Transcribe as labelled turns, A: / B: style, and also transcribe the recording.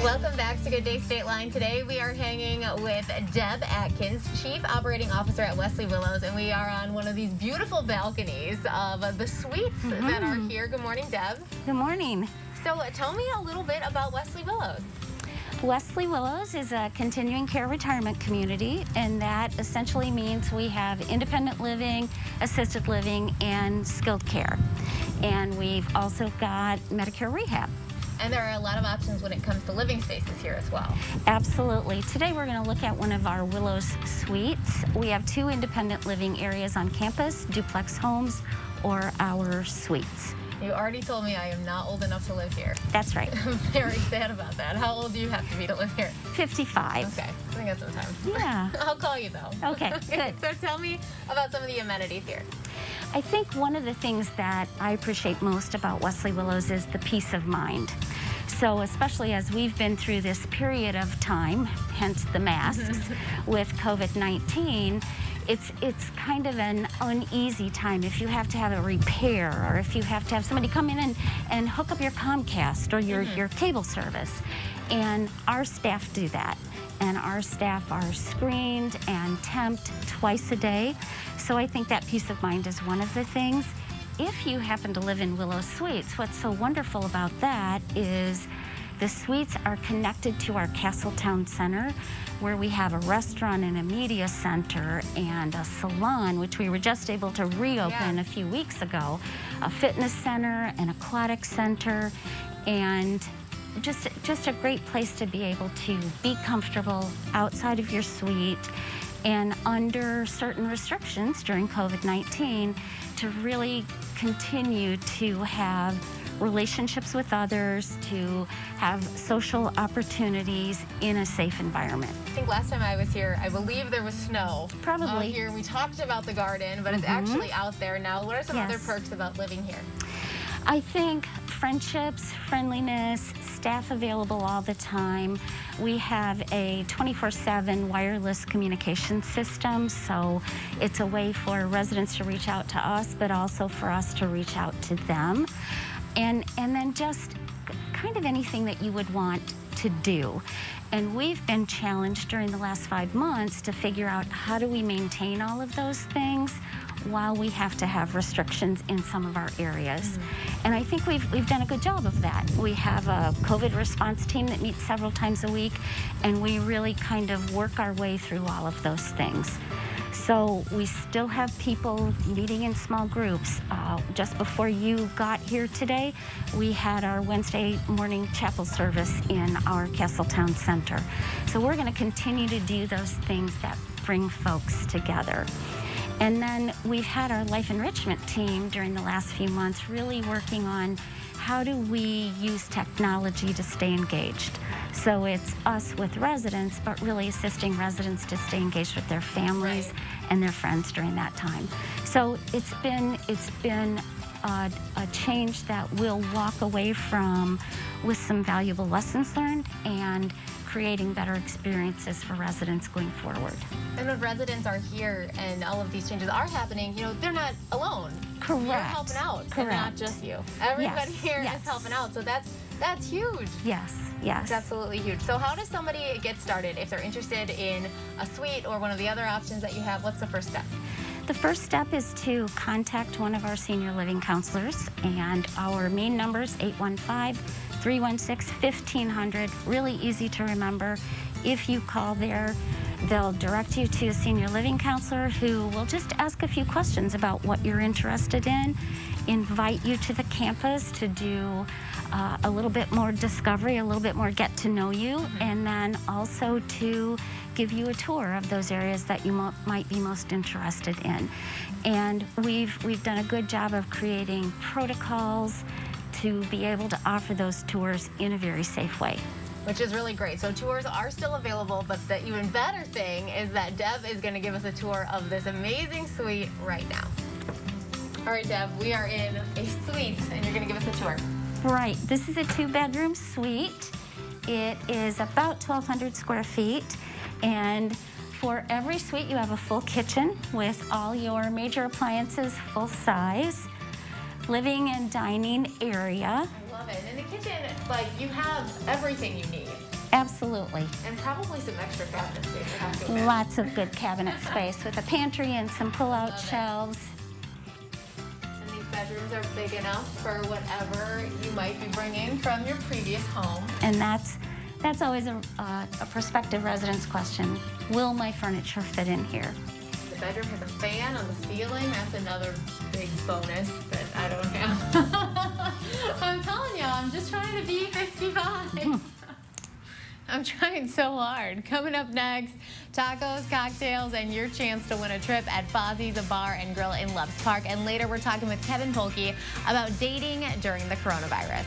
A: Welcome back to Good Day State Line. Today we are hanging with Deb Atkins, Chief Operating Officer at Wesley Willows, and we are on one of these beautiful balconies of the suites that are here. Good morning, Deb.
B: Good morning.
A: So tell me a little bit about Wesley Willows.
B: Wesley Willows is a continuing care retirement community, and that essentially means we have independent living, assisted living, and skilled care. And we've also got Medicare rehab.
A: And there are a lot of options when it comes to living spaces here as well.
B: Absolutely. Today we're going to look at one of our Willows suites. We have 2 independent living areas on campus, duplex homes or our suites.
A: You already told me I am not old enough to live here.
B: That's right.
A: I'm very sad about that. How old do you have to be to live here?
B: 55.
A: Okay, I think that's some time.
B: Yeah.
A: I'll call you though.
B: Okay, good.
A: So tell me about some of the amenities here.
B: I think one of the things that I appreciate most about Wesley Willows is the peace of mind. So especially as we've been through this period of time, hence the masks, with COVID-19, it's kind of an uneasy time if you have to have a repair or if you have to have somebody come in and hook up your Comcast or your cable service. And our staff do that. And our staff are screened and temped twice a day. So I think that peace of mind is one of the things. If you happen to live in Willow Suites, what's so wonderful about that is the suites are connected to our Castletown Center, where we have a restaurant and a media center and a salon, which we were just able to reopen a few weeks ago, a fitness center, an aquatic center, and just a great place to be able to be comfortable outside of your suite and under certain restrictions during COVID-19 to really continue to have relationships with others, to have social opportunities in a safe environment.
A: I think last time I was here, I believe there was snow.
B: Probably.
A: Here we talked about the garden, but it's actually out there now. What are some other perks about living here?
B: I think friendships, friendliness, staff available all the time. We have a 24/7 wireless communication system, so it's a way for residents to reach out to us, but also for us to reach out to them. And then just kind of anything that you would want to do. And we've been challenged during the last 5 months to figure out how do we maintain all of those things while we have to have restrictions in some of our areas. And I think we've done a good job of that. We have a COVID response team that meets several times a week, and we really kind of work our way through all of those things. So we still have people meeting in small groups. Just before you got here today, we had our Wednesday morning chapel service in our Castletown Center. So we're going to continue to do those things that bring folks together. And then we've had our life enrichment team during the last few months really working on how do we use technology to stay engaged. So it's us with residents, but really assisting residents to stay engaged with their families and their friends during that time. So it's been a change that we'll walk away from with some valuable lessons learned and creating better experiences for residents going forward.
A: And when residents are here and all of these changes are happening, you know, they're not alone.
B: Correct.
A: You're helping out, and not just you. Everybody here is helping out, so that's huge.
B: Yes, yes.
A: It's absolutely huge. So how does somebody get started if they're interested in a suite or one of the other options that you have? What's the first step?
B: The first step is to contact one of our senior living counselors, and our main number is 815-316-1500. Really easy to remember. If you call there, they'll direct you to a senior living counselor who will just ask a few questions about what you're interested in, invite you to the campus to do a little bit more discovery, a little bit more get to know you, and then also to give you a tour of those areas that you might be most interested in. And we've done a good job of creating protocols to be able to offer those tours in a very safe way.
A: Which is really great. So tours are still available, but the even better thing is that Deb is going to give us a tour of this amazing suite right now. All right, Deb, we are in a suite, and you're going to give us a tour.
B: Right. This is a 2-bedroom suite. It is about 1,200 square feet, and for every suite you have a full kitchen with all your major appliances full size, living and dining area.
A: I love it. In the kitchen, like, you have everything you need.
B: Absolutely.
A: And probably some extra cabinet space, I have to imagine.
B: Lots of good cabinet space with a pantry and some pull-out shelves.
A: And these bedrooms are big enough for whatever you might be bringing from your previous home.
B: And that's always a prospective resident's question. Will my furniture fit in here?
A: The bedroom has a fan on the ceiling. That's another big bonus that I don't have. I'm telling you, I'm just trying to be 55. I'm trying so hard. Coming up next, tacos, cocktails, and your chance to win a trip at Fozzie's, a bar and grill in Loves Park. And later, we're talking with Kevin Polke about dating during the coronavirus.